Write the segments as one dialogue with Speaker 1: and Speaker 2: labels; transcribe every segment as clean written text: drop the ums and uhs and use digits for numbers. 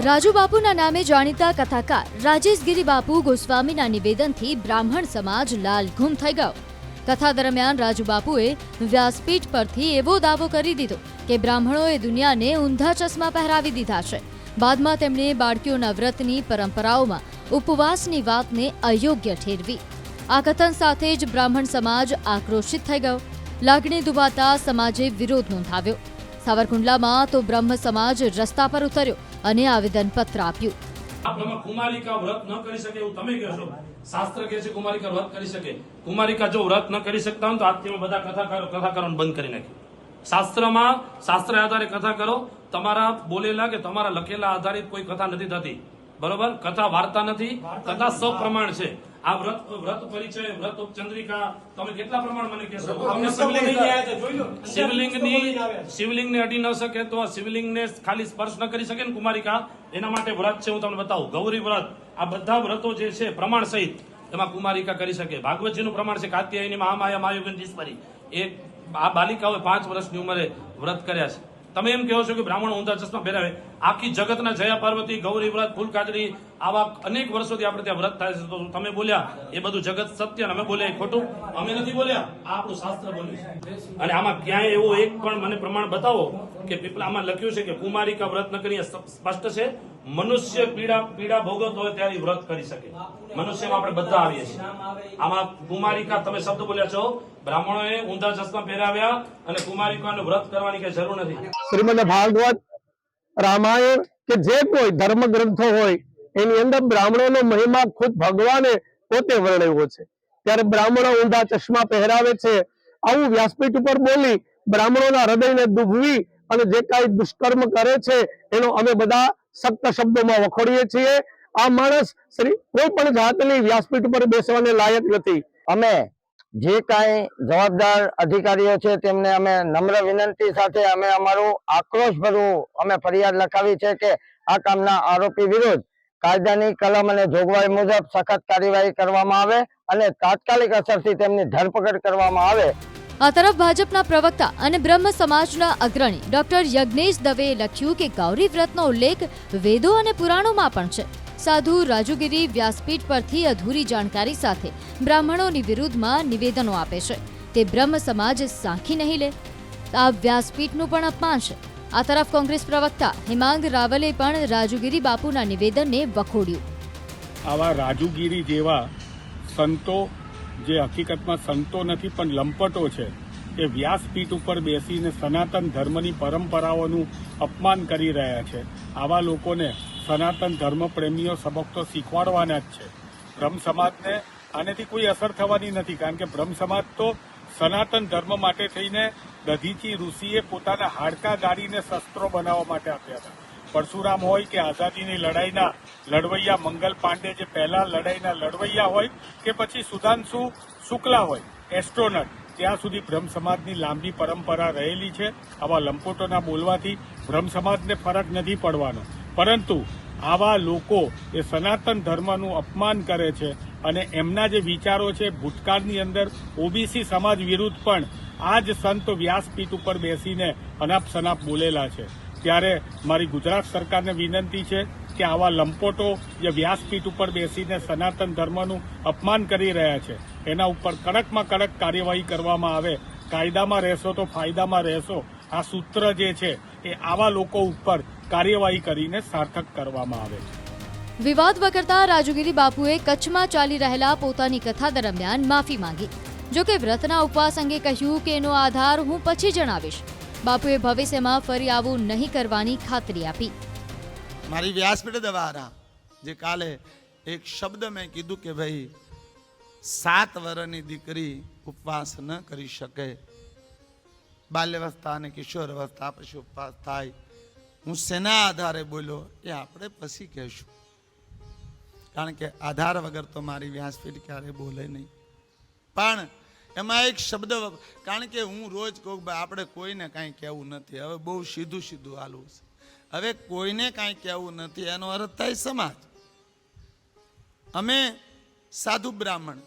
Speaker 1: રાજુ બાપુના નામે જાણીતા કથાકાર રાજેશ ગિરી બાપુ ગોસ્વામીના નિવેદનથી બ્રાહ્મણ સમાજ લાલઘૂમ થઈ ગયો। કથા દરમિયાન રાજુ બાપુએ વ્યાસપીઠ પરથી એવો દાવો કરી દીધો કે બ્રાહ્મણોએ દુનિયાને ઊંધા ચશ્મા પહેરાવી દીધા છે। બાદમાં તેમણે બાળકીઓના વ્રતની પરંપરાઓમાં ઉપવાસની વાતને અયોગ્ય ઠેરવી। આ કથન સાથે જ બ્રાહ્મણ સમાજ આક્રોશિત થઈ ગયો। લાગણી દુભાતા સમાજે વિરોધ નોંધાવ્યો। સાવરકુંડલામાં તો બ્રહ્મ સમાજ રસ્તા પર ઉતર્યો અને આવેદનપત્ર આપ્યું।
Speaker 2: કુમારિકા વ્રત ન કરી શકે એવું તમે કહેશો? શાસ્ત્ર કહે છે કુમારિકા વ્રત કરી શકે। કુમારિકા જો વ્રત ન કરી શકતા હોય તો આજથી બધા કથાકારોને બંધ કરી નાખ્યું। શાસ્ત્ર આધારે કથા કરો। તમારા બોલેલા કે તમારા લખેલા આધારિત કોઈ કથા નથી થતી, બરોબર? કથા વાર્તા નથી, કથા સપ્રમાણ છે। આ વ્રત પરિચય, વ્રત ઉપચંદ્રિકા, તમે કેટલા પ્રમાણ મને કહેશો? શિવલિંગને અડી ન શકે તો આ શિવલિંગને ખાલી સ્પર્શ ન કરી શકે ને કુમારિકા, એના માટે વ્રત છે। હું તમને બતાવું, ગૌરી વ્રત, આ બધા વ્રતો જે છે પ્રમાણ સહિત એમાં કુમારિકા કરી શકે। ભાગવતજીનું પ્રમાણ છે કાત્યાયની મહામાયા માયુગંધીશ્વરી, એ આ બાલિકાઓએ 5 વર્ષની ઉંમરે વ્રત કર્યા છે। તમે એમ કહો છો કે બ્રાહ્મણ ઊંધા ચશ્મા પહેરાવે? આખી જગતના જયા પાર્વતી, ગૌરી વ્રત, ફૂલકાજરી, આવા અનેક વર્ષોથી આપણે ત્યાં વ્રત થાય છે। તો તમે બોલ્યા એ બધું જગત સત્ય, અમે બોલ્યા એ ખોટું? અમે નથી બોલ્યા, આ આપણું શાસ્ત્ર બોલ્યું છે। અને આમાં ક્યાંય એવું એક પણ મને પ્રમાણ બતાવો કે આમાં લખ્યું છે કે કુમારિકા વ્રત ન કરી? સ્પષ્ટ છે મનુષ્ય પીડા ભોગવતો હોય ત્યારે વ્રત કરી શકે। મનુષ્યમાં આપણે બધા આવીએ છીએ। આમાં કુમારિકા તમે શબ્દ બોલ્યા છો, બ્રાહ્મણોએ ઊંધા ચશ્મા પહેરાવ્યા અને કુમારિકાનું વ્રત કરવાની કઈ જરૂર નથી।
Speaker 3: શ્રીમદ ભાગવત, રામાયણ કે જે કોઈ ધર્મ ગ્રંથો હોય એની અંદર બ્રાહ્મણોનો મહિમા ખુદ ભગવાને પોતે વર્ણવ્યો છે, ત્યારે બ્રાહ્મણો ઊંધા ચશ્મા પહેરાવે છે આવું વ્યાસપીઠ ઉપર બોલી બ્રાહ્મણોના હૃદયને દુભવી અને જે કાંઈ દુષ્કર્મ કરે છે એનો અમે બધા સખ્ત શબ્દોમાં વખોડીએ છીએ। આ માણસ કોઈ પણ જાતની વ્યાસપીઠ ઉપર બેસવાને લાયક નથી।
Speaker 4: અમે જે કાંઈ જવાબદાર અધિકારીઓ છે તેમને અમે નમ્ર વિનંતી સાથે અમે અમારું આક્રોશભર્યું અમે ફરિયાદ લખાવી છે કે આ કામના આરોપી વિરુદ્ધ કાયદાની કલમ અને જોગવાઈ મુજબ સખત કાર્યવાહી કરવામાં આવે અને તાત્કાલિક અસરથી તેમની ધરપકડ કરવામાં આવે।
Speaker 1: આ તરફ ભાજપના પ્રવક્તા અને બ્રહ્મ સમાજના અગ્રણી ડોક્ટર યજ્ઞેશ દવેએ લખ્યું કે ગૌરી વ્રતનો ઉલ્લેખ વેદો અને પુરાણોમાં પણ છે। સાધુ રાજુગીરી વ્યાસપીઠ પરથી અધૂરી જાણકારી સાથે બ્રાહ્મણોની વિરુદ્ધમાં નિવેદનો આપે છે, તે બ્રહ્મ સમાજ સાંખી નહીં લે। આ વ્યાસપીઠનું પણ અપમાન છે। આ તરફ કોંગ્રેસ પ્રવક્તા હેમાંગ રાવલે પણ રાજુગીરી બાપુના નિવેદનને વખોડ્યું।
Speaker 5: આવા રાજુગીરી જેવા સંતો, જે હકીકતમાં સંતો નથી પણ લંપટો છે, એ વ્યાસપીઠ ઉપર બેસીને સનાતન ધર્મની પરંપરાઓનું અપમાન કરી રહ્યા છે। આવા લોકોને સનાતન ધર્મ પ્રેમીઓ સબક તો શીખવાડવાના જ છે। બ્રહ્મ સમાજને આનેથી કોઈ અસર થવાની નથી, કારણ કે બ્રહ્મ સમાજ તો સનાતન ધર્મ માટે થઈને દધીચી ઋષિએ પોતાના હાડકા ગાળીને શસ્ત્રો બનાવવા માટે આપ્યા હતા। પરશુરામ હોય કે આઝાદીની લડાઈના લડવૈયા મંગલ પાંડે, જે પહેલા લડાઈના લડવૈયા હોય, કે પછી સુધાંશુ શુક્લા હોય એસ્ટ્રોનટ, ત્યાં સુધી બ્રહ્મ સમાજની લાંબી પરંપરા રહેલી છે। આવા લંપટોના બોલવાથી બ્રહ્મ સમાજને ફરક નથી પડવાનો, પરંતુ આવા લોકો એ સનાતન ધર્મનું અપમાન કરે છે અને એમના જે વિચારો છે ભૂતકાળની અંદર ઓબીસી સમાજ વિરુદ્ધ પણ આ જ સંત વ્યાસપીઠ ઉપર બેસીને અનાપ શનાપ બોલેલા છે। ત્યારે મારી ગુજરાત સરકારને વિનંતી છે કે આવા લંપટો જે વ્યાસપીઠ ઉપર બેસીને સનાતન ધર્મનું અપમાન કરી રહ્યા છે એના ઉપર કડકમાં કડક કાર્યવાહી કરવામાં આવે। કાયદામાં રહેશો તો ફાયદામાં રહેશો, આ સૂત્ર જે છે એ આવા લોકો ઉપર કાર્યવાહી કરીને સાર્થક કરવામાં આવે।
Speaker 1: વિવાદ વકરતા રાજુગીરી બાપુએ કચ્છમાં ચાલી રહેલા પોતાની કથા દરમિયાન માફી માંગી। જોકે વ્રતના ઉપવાસ અંગે કહ્યું કે એનો આધાર હું પછી જણાવીશ। બાપુએ ભવિષ્યમાં ફરી આવું નહીં કરવાની ખાતરી આપી।
Speaker 6: મારી વ્યાસપીઠ દ્વારા જે કાલે એક શબ્દ મેં કીધું કે ભાઈ 7 વર્ષની દીકરી ઉપવાસ ન કરી શકે, બાલ્યાવસ્થા અને કિશોર અવસ્થા પછી ઉપવાસ થાય, હું શેના આધારે બોલ્યો એ આપણે પછી કહેશું, કારણ કે આધાર વગર તો મારી વ્યાસપીઠ ક્યારે બોલે નહીં। પણ એમાં એક શબ્દ, કારણ કે હું રોજ કહું ભાઈ આપણે કોઈને કાંઈ કહેવું નથી, હવે બહુ સીધું સીધું હાલવું છે, હવે કોઈને કાંઈ કહેવું નથી, એનો અર્થ થાય સમાજ। અમે સાધુ બ્રાહ્મણ,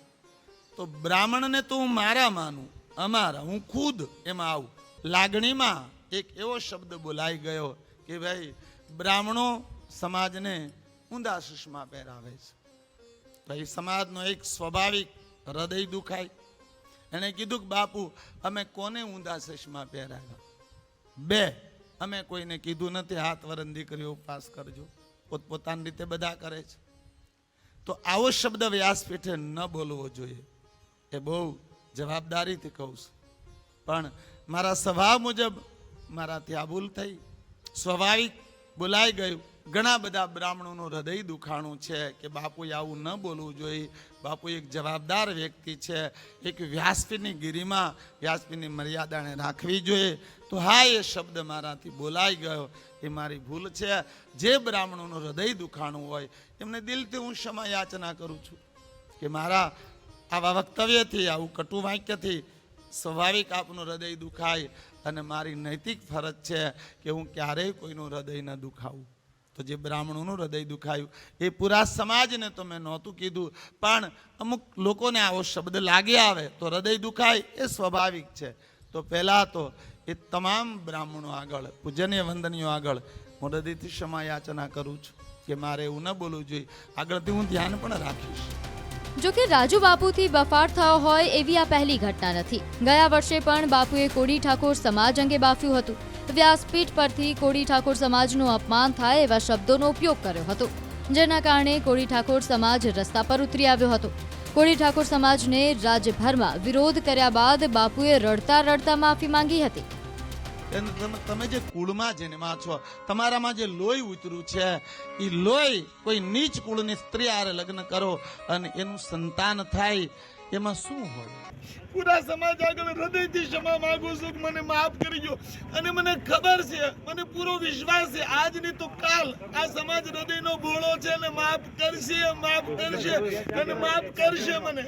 Speaker 6: તો બ્રાહ્મણને તો હું મારા માનું, અમારા, હું ખુદ એમાં આવું। લાગણીમાં એક એવો શબ્દ બોલાઈ ગયો કે ભાઈ બ્રાહ્મણો સમાજને ઊંધા ચશ્મા પહેરાવે છે. ભાઈ સમાજનો એક સ્વાભાવિક હૃદય દુખાય. એને કીધું કે બાપુ અમે કોને ઊંધા ચશ્મા પહેરાવ્યા? 2, અમે કોઈને કીધું નથી. હાથ વરણ દીકરીઓ ઉપવાસ કરજો, પોતપોતાની રીતે બધા કરે છે. તો આવો શબ્દ વ્યાસપીઠે ન બોલવો જોઈએ. એ બહુ જવાબદારીથી કહું છું. પણ મારા સ્વભાવ મુજબ મારાથી આ ભૂલ થઈ, સ્વાભાવિક બોલાઈ ગયું. ઘણા બધા બ્રાહ્મણોનું હૃદય દુખાણું છે કે બાપુએ આવું ન બોલવું જોઈએ. બાપુ એક જવાબદાર વ્યક્તિ છે. એક વ્યાસપીઠની ગિરિમાં વ્યાસપીઠની મર્યાદાને રાખવી જોઈએ. તો હા, એ શબ્દ મારાથી બોલાઈ ગયો, એ મારી ભૂલ છે. જે બ્રાહ્મણોનું હૃદય દુખાણું હોય એમને દિલથી હું ક્ષમા યાચના કરું છું કે મારા આવા વક્તવ્યથી, આવું કટુ વાક્યથી સ્વાભાવિક આપનું હૃદય દુખાય અને મારી નૈતિક ફરજ છે કે હું ક્યારેય કોઈનું હૃદય ન દુખાવું. તો જે બ્રાહ્મણોનું હૃદય દુખાયું એ પૂરા સમાજને તો મેં નહોતું કીધું, પણ અમુક લોકોને આવો શબ્દ લાગી આવે તો હૃદય દુખાય, એ સ્વાભાવિક છે. તો પહેલાં તો એ તમામ બ્રાહ્મણો આગળ, પૂજનીય વંદનીઓ આગળ હું હૃદયથી ક્ષમા યાચના કરું છું કે મારે એવું ન બોલવું જોઈએ. આગળથી હું ધ્યાન પણ રાખીશ.
Speaker 1: જો કે રાજુ બાપુથી બફાટ થયો હોય એવી આ પહેલી ઘટના નથી. ગયા વર્ષે પણ બાપુએ કોળી ઠાકોર સમાજ અંગે બાફ્યું હતું. વ્યાસપીઠ પરથી કોળી ઠાકોર સમાજનું અપમાન થાય એવા શબ્દોનો ઉપયોગ કર્યો હતો, જેના કારણે કોળી ઠાકોર સમાજ રસ્તા પર ઉતરી આવ્યો હતો. કોળી ઠાકોર સમાજને રાજ્યભરમાં વિરોધ કર્યા બાદ બાપુએ રડતા રડતા માફી માંગી હતી.
Speaker 6: તમે જે કુળમાં જન્મા છો, તમારામાં જે લોહી ઉતર્યું છે, એ લોહી કોઈ નીચ કુળની સ્ત્રી હારે લગ્ન કરો અને એનું સંતાન થાય, એમાં શું હોય?
Speaker 7: પૂરા સમાજ આગળ હૃદયથી ક્ષમા માંગુ છું કે મને માફ કરજો. અને મને ખબર છે, મને પૂરો વિશ્વાસ છે, આજ નહીં તો કાલ આ સમાજ હૃદયનો ભોળો છે અને માફ કરશે અને માફ કરશે મને.